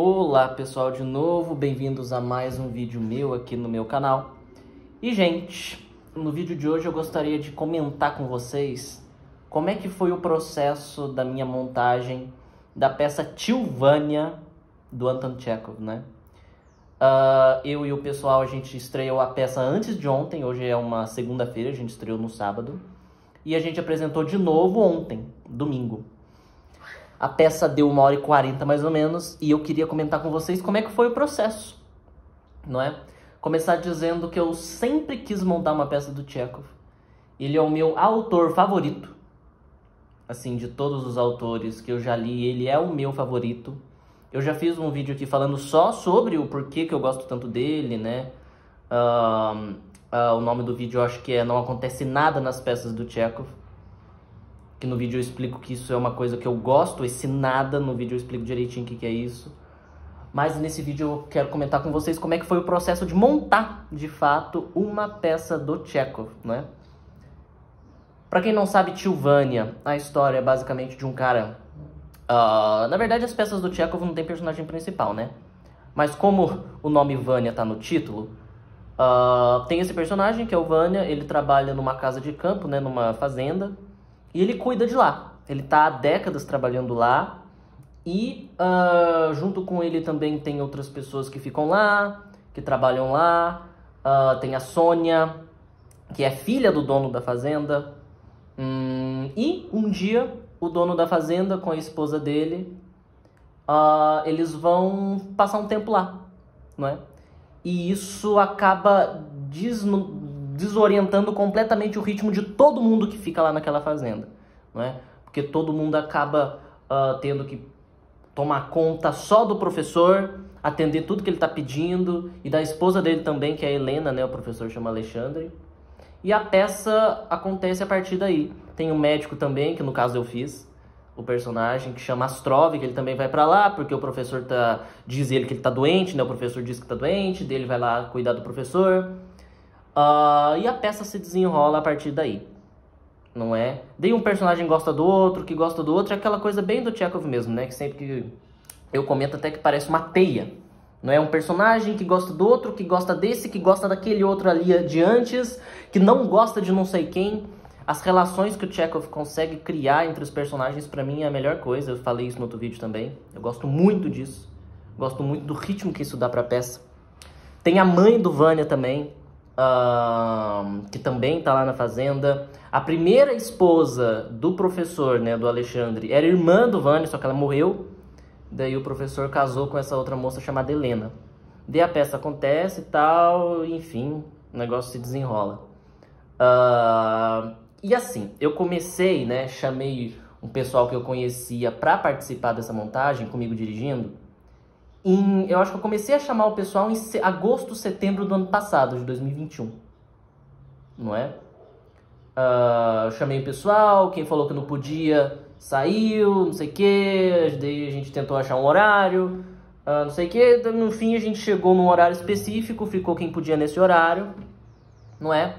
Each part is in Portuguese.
Olá pessoal, de novo, bem-vindos a mais um vídeo meu aqui no meu canal. E gente, no vídeo de hoje eu gostaria de comentar com vocês como é que foi o processo da minha montagem da peça Tillvania do Anton Chekhov, né? Eu e o pessoal, a gente estreou a peça antes de ontem, hoje é uma segunda-feira, a gente estreou no sábado. E a gente apresentou de novo ontem, domingo. A peça deu 1h40 mais ou menos, e eu queria comentar com vocês como é que foi o processo, não é? Começar dizendo que eu sempre quis montar uma peça do Chekhov. Ele é o meu autor favorito, assim, de todos os autores que eu já li, ele é o meu favorito. Eu já fiz um vídeo aqui falando só sobre o porquê que eu gosto tanto dele, né? O nome do vídeo eu acho que é Não Acontece Nada nas Peças do Chekhov. Que no vídeo eu explico que isso é uma coisa que eu gosto, esse nada, no vídeo eu explico direitinho o que é isso. Mas nesse vídeo eu quero comentar com vocês como é que foi o processo de montar, de fato, uma peça do Chekhov, né? Pra quem não sabe, Tillvania, a história é basicamente de um cara... na verdade, as peças do Chekhov não tem personagem principal, né? Mas como o nome Vania tá no título, tem esse personagem que é o Vania, ele trabalha numa casa de campo, né, numa fazenda, e ele cuida de lá. Ele tá há décadas trabalhando lá, e junto com ele também tem outras pessoas que ficam lá, que trabalham lá. Tem a Sônia, que é filha do dono da fazenda. E um dia, o dono da fazenda com a esposa dele, eles vão passar um tempo lá, não é? E isso acaba desorientando completamente o ritmo de todo mundo que fica lá naquela fazenda, não é? Porque todo mundo acaba tendo que tomar conta só do professor, atender tudo que ele está pedindo, e da esposa dele também, que é a Helena, né? O professor chama Alexandre. E a peça acontece a partir daí. Tem um médico também, que no caso eu fiz, o personagem, que chama Astrov, que ele também vai pra lá, porque o professor diz ele que ele tá doente, né? O professor diz que tá doente, daí ele vai lá cuidar do professor. E a peça se desenrola a partir daí, não é? Daí um personagem gosta do outro, que gosta do outro, é aquela coisa bem do Chekhov mesmo, né? Que sempre que eu comento até que parece uma teia. Não é um personagem que gosta do outro, que gosta desse, que gosta daquele outro ali de antes, que não gosta de não sei quem. As relações que o Chekhov consegue criar entre os personagens, pra mim, é a melhor coisa. Eu falei isso no outro vídeo também. Eu gosto muito disso. Gosto muito do ritmo que isso dá pra peça. Tem a mãe do Vania também, que também tá lá na fazenda. A primeira esposa do professor, né, do Alexandre, era irmã do Vania, só que ela morreu. Daí o professor casou com essa outra moça chamada Helena. Daí a peça acontece e tal, enfim, o negócio se desenrola. E assim, eu comecei, né, chamei um pessoal que eu conhecia pra participar dessa montagem, comigo dirigindo. Eu acho que eu comecei a chamar o pessoal em agosto, setembro do ano passado, de 2021. Não é? Eu chamei o pessoal, quem falou que não podia saiu, não sei o que, daí a gente tentou achar um horário, não sei o que, no fim a gente chegou num horário específico, ficou quem podia nesse horário, não é?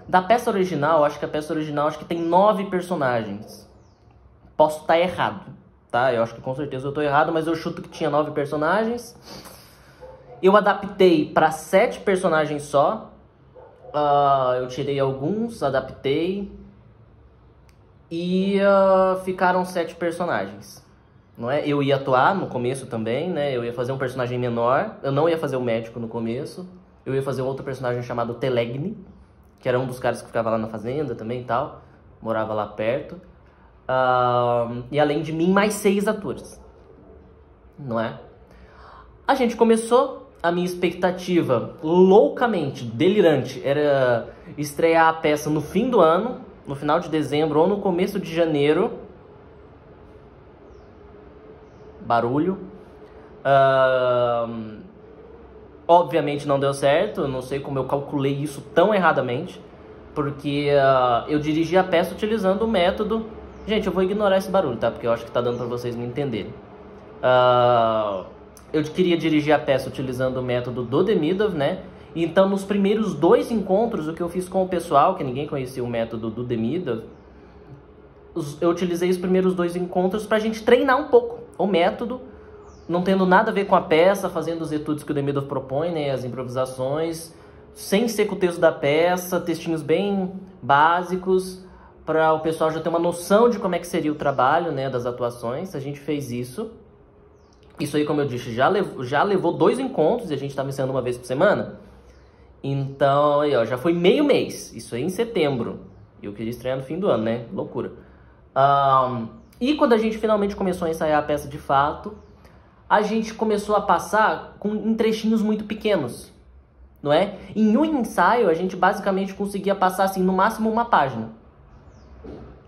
Da peça original, acho que a peça original acho que tem 9 personagens. Posso estar errado, tá? Eu acho que com certeza eu tô errado, mas eu chuto que tinha 9 personagens. Eu adaptei para 7 personagens só. Eu tirei alguns, adaptei. E ficaram 7 personagens, não é? Eu ia atuar no começo também, né? Eu ia fazer um personagem menor. Eu não ia fazer o médico no começo. Eu ia fazer outro personagem chamado Telegny, que era um dos caras que ficava lá na fazenda também e tal. Morava lá perto. E além de mim, mais 6 atores, não é? A gente começou, a minha expectativa loucamente delirante era estrear a peça no fim do ano, no final de dezembro ou no começo de janeiro. Barulho. Obviamente não deu certo, eu não sei como eu calculei isso tão erradamente, porque eu dirigi a peça utilizando o método... Gente, eu vou ignorar esse barulho, tá? Porque eu acho que tá dando pra vocês me entenderem. Eu queria dirigir a peça utilizando o método do Demidov, né? Então, nos primeiros 2 encontros, o que eu fiz com o pessoal, que ninguém conhecia o método do Demidov, eu utilizei os primeiros 2 encontros pra gente treinar um pouco o método, não tendo nada a ver com a peça, fazendo os etudes que o Demidov propõe, né, as improvisações, sem ser com o texto da peça, textinhos bem básicos, para o pessoal já ter uma noção de como é que seria o trabalho, né, das atuações. A gente fez isso. Isso aí, como eu disse, já levou 2 encontros e a gente estava ensaiando uma vez por semana. Então, aí, ó, já foi meio mês. Isso aí em setembro. E eu queria estrear no fim do ano, né? Loucura. E quando a gente finalmente começou a ensaiar a peça de fato, a gente começou a passar em trechinhos muito pequenos, não é? Em um ensaio, a gente basicamente conseguia passar, assim, no máximo uma página.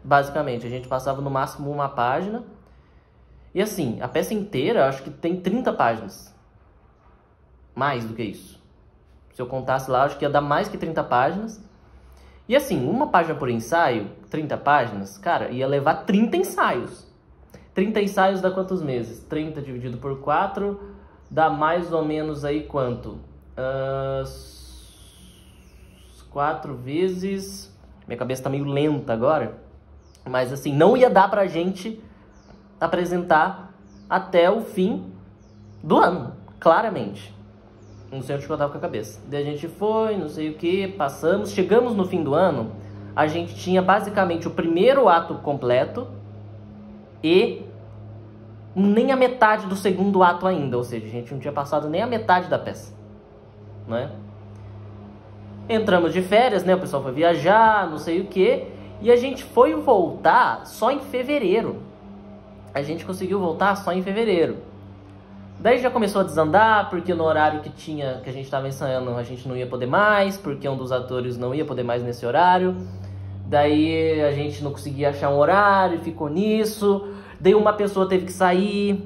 Basicamente, a gente passava no máximo uma página. E assim, a peça inteira, acho que tem 30 páginas. Mais do que isso. Se eu contasse lá, acho que ia dar mais que 30 páginas. E assim, uma página por ensaio, 30 páginas, cara, ia levar 30 ensaios. 30 ensaios dá quantos meses? 30 dividido por 4 dá mais ou menos aí quanto? 4 vezes... Minha cabeça tá meio lenta agora. Mas assim, não ia dar pra gente apresentar até o fim do ano, claramente. Não sei onde eu tava com a cabeça. Daí a gente foi, não sei o que, passamos, chegamos no fim do ano, a gente tinha basicamente o primeiro ato completo e nem a metade do segundo ato ainda, ou seja, a gente não tinha passado nem a metade da peça, não é? Entramos de férias, né, o pessoal foi viajar, não sei o que, e a gente foi voltar só em fevereiro. A gente conseguiu voltar só em fevereiro. Daí já começou a desandar, porque no horário que a gente estava ensaiando, a gente não ia poder mais, porque um dos atores não ia poder mais nesse horário. Daí a gente não conseguia achar um horário, ficou nisso. Daí uma pessoa teve que sair.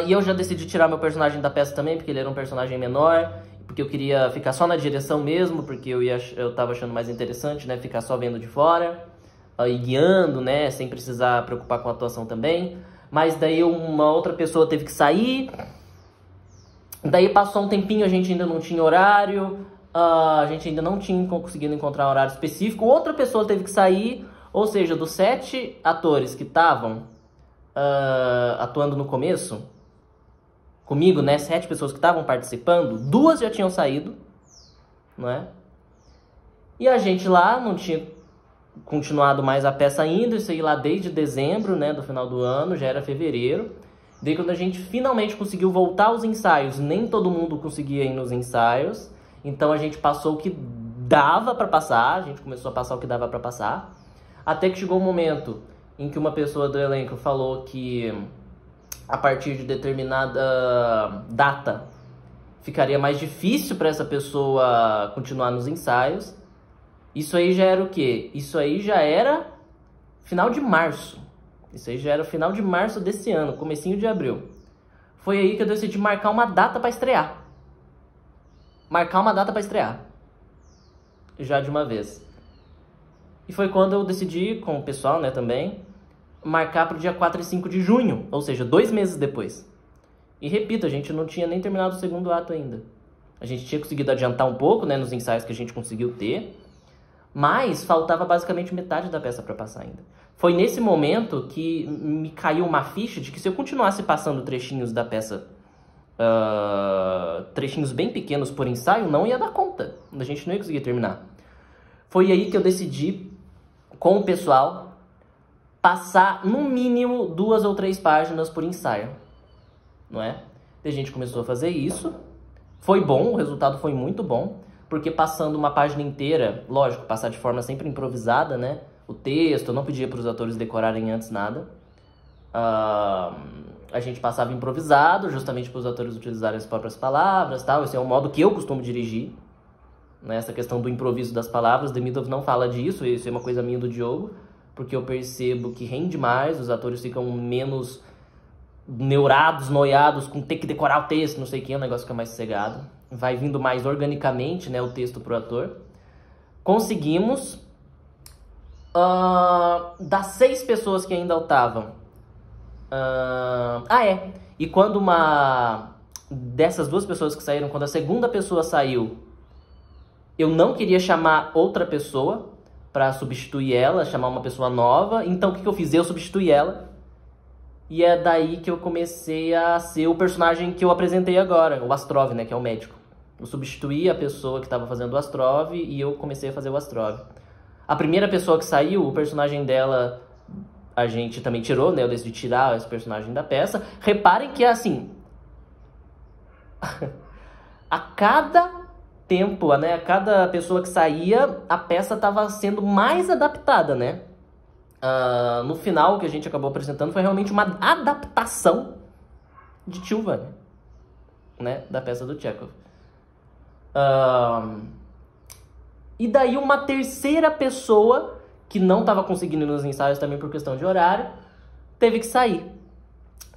E eu já decidi tirar meu personagem da peça também, porque ele era um personagem menor. Porque eu queria ficar só na direção mesmo, porque eu tava achando mais interessante, né, ficar só vendo de fora. E guiando, né, sem precisar preocupar com a atuação também. Mas daí uma outra pessoa teve que sair. Daí passou um tempinho, a gente ainda não tinha horário. A gente ainda não tinha conseguido encontrar um horário específico. Outra pessoa teve que sair. Ou seja, dos 7 atores que estavam atuando no começo, comigo, né, 7 pessoas que estavam participando, 2 já tinham saído, não é? E a gente lá não tinha continuado mais a peça ainda, isso aí lá desde dezembro, né, do final do ano, já era fevereiro. Daí quando a gente finalmente conseguiu voltar aos ensaios, nem todo mundo conseguia ir nos ensaios, então a gente passou o que dava pra passar, a gente começou a passar o que dava pra passar, até que chegou um momento em que uma pessoa do elenco falou que a partir de determinada data ficaria mais difícil para essa pessoa continuar nos ensaios. Isso aí já era o quê? Isso aí já era final de março. Isso aí já era o final de março desse ano, comecinho de abril. Foi aí que eu decidi marcar uma data para estrear. Marcar uma data para estrear. Já de uma vez. E foi quando eu decidi, com o pessoal, né, também, marcar para o dia 4 e 5 de junho, ou seja, 2 meses depois. E repito, a gente não tinha nem terminado o segundo ato ainda. A gente tinha conseguido adiantar um pouco, né, nos ensaios que a gente conseguiu ter, mas faltava basicamente metade da peça para passar ainda. Foi nesse momento que me caiu uma ficha de que se eu continuasse passando trechinhos da peça, trechinhos bem pequenos por ensaio, não ia dar conta. A gente não ia conseguir terminar. Foi aí que eu decidi, com o pessoal, passar no mínimo 2 ou 3 páginas por ensaio, não é? E a gente começou a fazer isso. Foi bom, o resultado foi muito bom. Porque passando uma página inteira, lógico, passar de forma sempre improvisada, né? O texto, eu não pedia para os atores decorarem antes nada. A gente passava improvisado, justamente para os atores utilizarem as próprias palavras, tal. Esse é um modo que eu costumo dirigir, né? Essa questão do improviso das palavras. Demidov não fala disso, isso é uma coisa minha do Diogo, porque eu percebo que rende mais, os atores ficam menos neurados, noiados, com ter que decorar o texto, não sei o que, o negócio fica mais sossegado. Vai vindo mais organicamente, né, o texto pro ator. Conseguimos, das 6 pessoas que ainda estavam. E quando uma dessas 2 pessoas que saíram, quando a segunda pessoa saiu, eu não queria chamar outra pessoa para substituir ela, chamar uma pessoa nova. Então o que eu fiz? Eu substituí ela. E é daí que eu comecei a ser o personagem que eu apresentei agora, o Astrov, né, que é o médico. Eu substituí a pessoa que estava fazendo o Astrov e eu comecei a fazer o Astrov. A primeira pessoa que saiu, o personagem dela, a gente também tirou, né? Eu decidi tirar esse personagem da peça. Reparem que é assim... a cada tempo, né? A cada pessoa que saía, a peça estava sendo mais adaptada, né? No final, o que a gente acabou apresentando foi realmente uma adaptação de Tio Vânia, né? Da peça do Chekhov. E daí uma terceira pessoa, que não estava conseguindo ir nos ensaios também por questão de horário, teve que sair.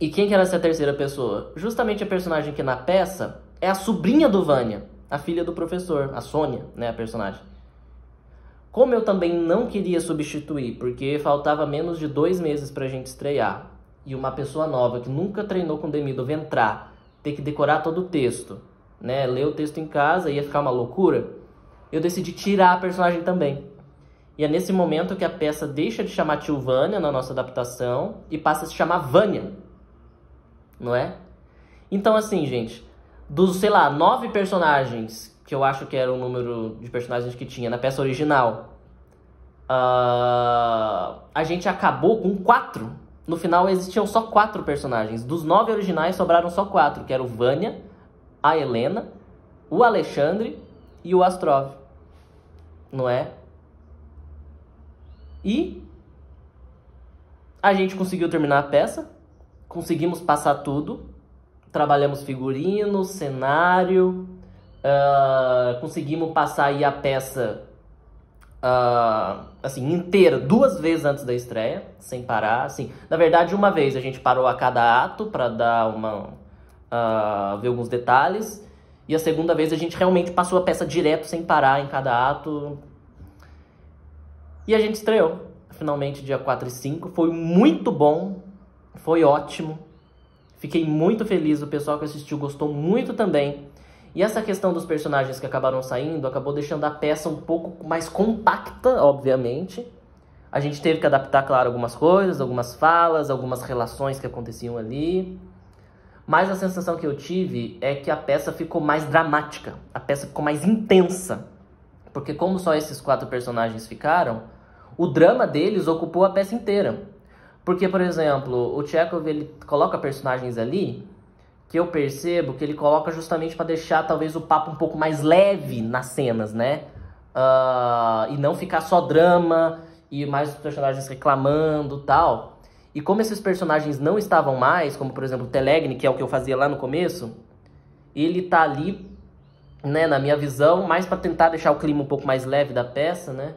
E quem que era essa terceira pessoa? Justamente a personagem que na peça é a sobrinha do Vânia, a filha do professor, a Sônia, né, a personagem. Como eu também não queria substituir, porque faltava menos de 2 meses pra gente estrear, e uma pessoa nova que nunca treinou com Demidov entrar, ter que decorar todo o texto, né, ler o texto em casa, ia ficar uma loucura, eu decidi tirar a personagem também. E é nesse momento que a peça deixa de chamar Tio Vânia na nossa adaptação e passa a se chamar Vânia, não é? Então assim, gente, dos, sei lá, 9 personagens, que eu acho que era o número de personagens que tinha na peça original, a gente acabou com 4. No final existiam só 4 personagens. Dos 9 originais sobraram só 4, que era o Vânia, a Helena, o Alexandre e o Astrov, não é? E a gente conseguiu terminar a peça, conseguimos passar tudo, trabalhamos figurino, cenário, conseguimos passar aí a peça assim, inteira 2 vezes antes da estreia, sem parar. Assim, na verdade, uma vez a gente parou a cada ato para dar ver alguns detalhes, e a segunda vez a gente realmente passou a peça direto, sem parar em cada ato. E a gente estreou, finalmente, dia 4 e 5. Foi muito bom, foi ótimo. Fiquei muito feliz, o pessoal que assistiu gostou muito também. E essa questão dos personagens que acabaram saindo acabou deixando a peça um pouco mais compacta, obviamente. A gente teve que adaptar, claro, algumas coisas, algumas falas, algumas relações que aconteciam ali. Mas a sensação que eu tive é que a peça ficou mais dramática, a peça ficou mais intensa. Porque como só esses 4 personagens ficaram, o drama deles ocupou a peça inteira. Porque, por exemplo, o Chekhov, ele coloca personagens ali que eu percebo que ele coloca justamente para deixar talvez o papo um pouco mais leve nas cenas, né? E não ficar só drama e mais os personagens reclamando e tal. E como esses personagens não estavam mais, como por exemplo o Telegny, que é o que eu fazia lá no começo, ele tá ali, né, na minha visão, mais para tentar deixar o clima um pouco mais leve da peça, né?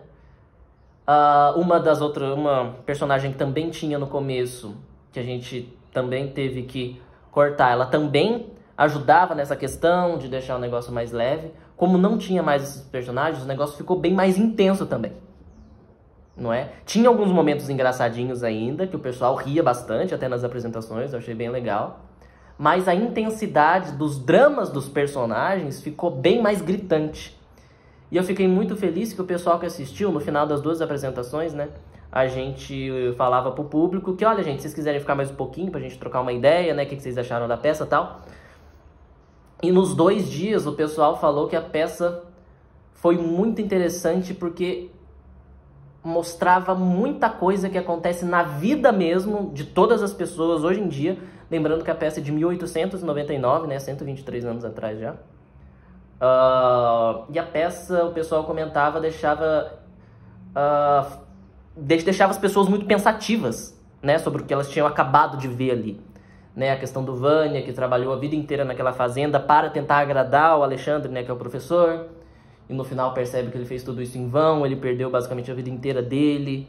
Uma personagem que também tinha no começo, que a gente também teve que cortar, ela também ajudava nessa questão de deixar o negócio mais leve. Como não tinha mais esses personagens, o negócio ficou bem mais intenso também, não é? Tinha alguns momentos engraçadinhos ainda, que o pessoal ria bastante, até nas apresentações, eu achei bem legal. Mas a intensidade dos dramas dos personagens ficou bem mais gritante. E eu fiquei muito feliz que o pessoal que assistiu, no final das 2 apresentações, né, a gente falava pro público que, olha, gente, se vocês quiserem ficar mais um pouquinho pra gente trocar uma ideia, né, o que vocês acharam da peça e tal. E nos 2 dias o pessoal falou que a peça foi muito interessante porque mostrava muita coisa que acontece na vida mesmo de todas as pessoas hoje em dia. Lembrando que a peça é de 1899, né, 123 anos atrás já. E a peça, o pessoal comentava, deixava as pessoas muito pensativas, né, sobre o que elas tinham acabado de ver ali, né, a questão do Vânia, que trabalhou a vida inteira naquela fazenda para tentar agradar o Alexandre, né, que é o professor, e no final percebe que ele fez tudo isso em vão, ele perdeu basicamente a vida inteira dele,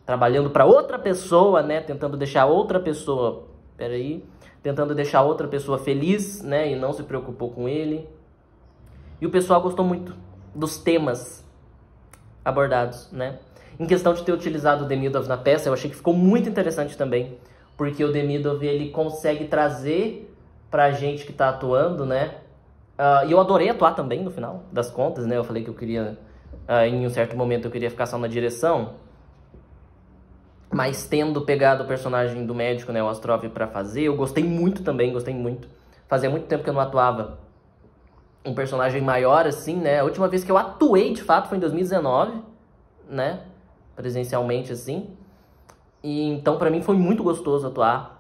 trabalhando para outra pessoa, né, tentando deixar outra pessoa feliz, né, e não se preocupou com ele. E o pessoal gostou muito dos temas abordados, né? Em questão de ter utilizado o Demidov na peça, eu achei que ficou muito interessante também, porque o Demidov, ele consegue trazer pra gente que tá atuando, né? E eu adorei atuar também, no final das contas, né? Eu falei que eu queria, em um certo momento, eu queria ficar só na direção. mas tendo pegado o personagem do médico, né, o Ostrov, pra fazer, eu gostei muito também, gostei muito. Fazia muito tempo que eu não atuava um personagem maior, assim, né? A última vez que eu atuei, de fato, foi em 2019, né? Presencialmente, assim. E então, pra mim, foi muito gostoso atuar.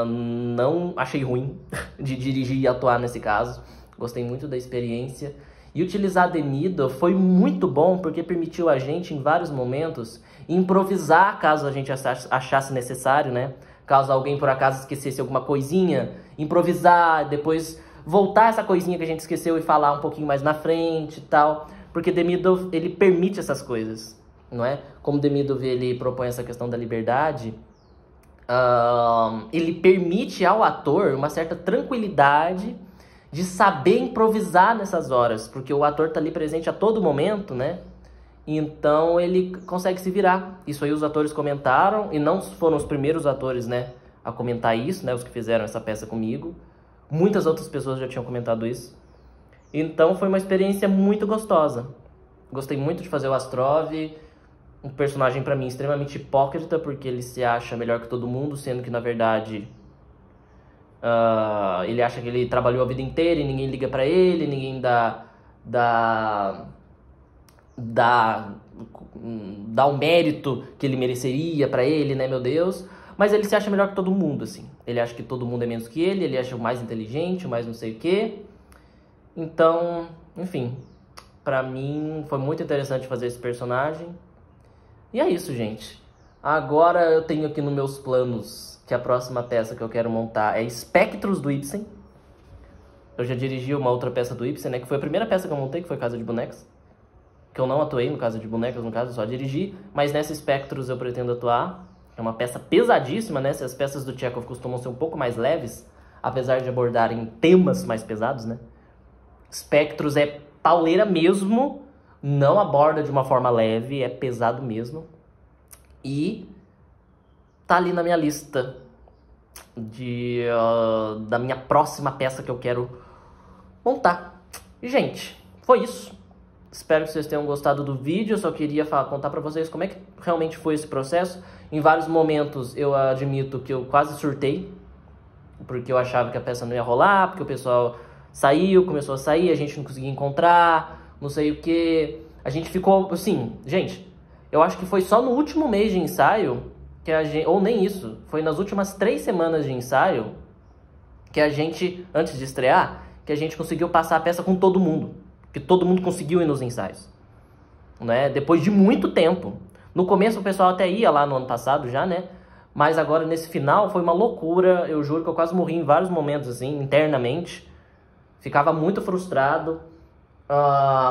Não achei ruim de dirigir e atuar nesse caso. Gostei muito da experiência. E utilizar Demido foi muito bom, porque permitiu a gente, em vários momentos, improvisar caso a gente achasse necessário, né? Caso alguém, por acaso, esquecesse alguma coisinha, improvisar, depois voltar essa coisinha que a gente esqueceu e falar um pouquinho mais na frente e tal. Porque Demido, ele permite essas coisas, não é? Como Demido, ele propõe essa questão da liberdade, ele permite ao ator uma certa tranquilidade de saber improvisar nessas horas, porque o ator tá ali presente a todo momento, né? Então ele consegue se virar. Isso aí os atores comentaram, e não foram os primeiros atores, né, a comentar isso, né, os que fizeram essa peça comigo. Muitas outras pessoas já tinham comentado isso. Então foi uma experiência muito gostosa. Gostei muito de fazer o Ostrov, um personagem pra mim extremamente hipócrita, porque ele se acha melhor que todo mundo, sendo que na verdade ele acha que ele trabalhou a vida inteira e ninguém liga pra ele, ninguém dá o mérito que ele mereceria pra ele, né, meu Deus. Mas ele se acha melhor que todo mundo, assim. Ele acha que todo mundo é menos que ele acha o mais inteligente, o mais não sei o quê. Então, enfim, pra mim foi muito interessante fazer esse personagem. E é isso, gente. Agora eu tenho aqui nos meus planos que a próxima peça que eu quero montar é Espectros, do Ibsen. Eu já dirigi uma outra peça do Ibsen, né? Que foi a primeira peça que eu montei, que foi Casa de Bonecas. Que eu não atuei no Casa de Bonecas, no caso, eu só dirigi. Mas nessa Espectros eu pretendo atuar. É uma peça pesadíssima, né? As peças do Chekhov costumam ser um pouco mais leves, apesar de abordarem temas mais pesados, né? Espectros é pauleira mesmo, não aborda de uma forma leve, é pesado mesmo. E tá ali na minha lista da minha próxima peça que eu quero montar. E, gente, foi isso. Espero que vocês tenham gostado do vídeo. Eu só queria contar pra vocês como é que realmente foi esse processo. Em vários momentos eu admito que eu quase surtei, porque eu achava que a peça não ia rolar, porque o pessoal começou a sair, a gente não conseguia encontrar, não sei o que. A gente ficou, assim, gente, eu acho que foi só no último mês de ensaio que a gente, ou nem isso, foi nas últimas 3 semanas de ensaio que a gente, antes de estrear, que a gente conseguiu passar a peça com todo mundo. Que todo mundo conseguiu ir nos ensaios, né? Depois de muito tempo. No começo o pessoal até ia lá no ano passado já, né? Mas agora nesse final foi uma loucura. Eu juro que eu quase morri em vários momentos, assim, internamente. Ficava muito frustrado.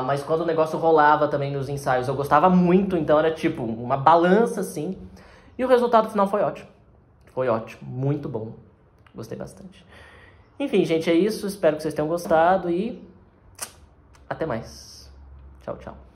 Mas quando o negócio rolava também nos ensaios, eu gostava muito. Então era tipo uma balança, assim. E o resultado final foi ótimo. Foi ótimo, muito bom. Gostei bastante. Enfim, gente, é isso. Espero que vocês tenham gostado e até mais. Tchau, tchau.